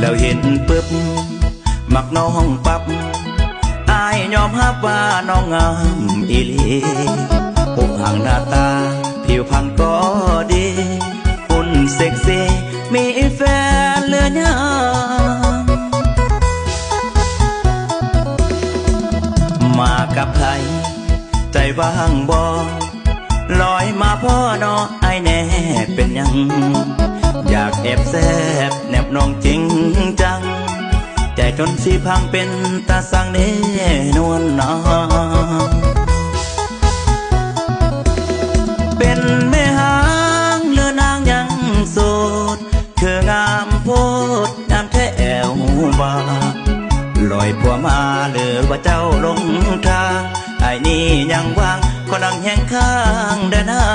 แล้วเห็นปึ๊บมักน้องปั๊บอายยอมรับว่าน้องงามอีหลีหกห่างหน้าตาผิวพรรณก็ดีหุ่นเซ็กซี่มีแฟนเหลือยังมากับใครใจว่างบ่ลอยมาพ่อนอไอแน่เป็นยังอยากแอบแซบแนบน้องจริงจังใจจนสิพังเป็นตาสังเนนวลน้องเป็นแม่หางเลือนางยังโสดคืองามโพดงามแท้แอวบาลอยผัวมาหรือว่าเจ้าลงทางไอ้นี่ยังว่างก็นั่งแห้งข้างเดินหา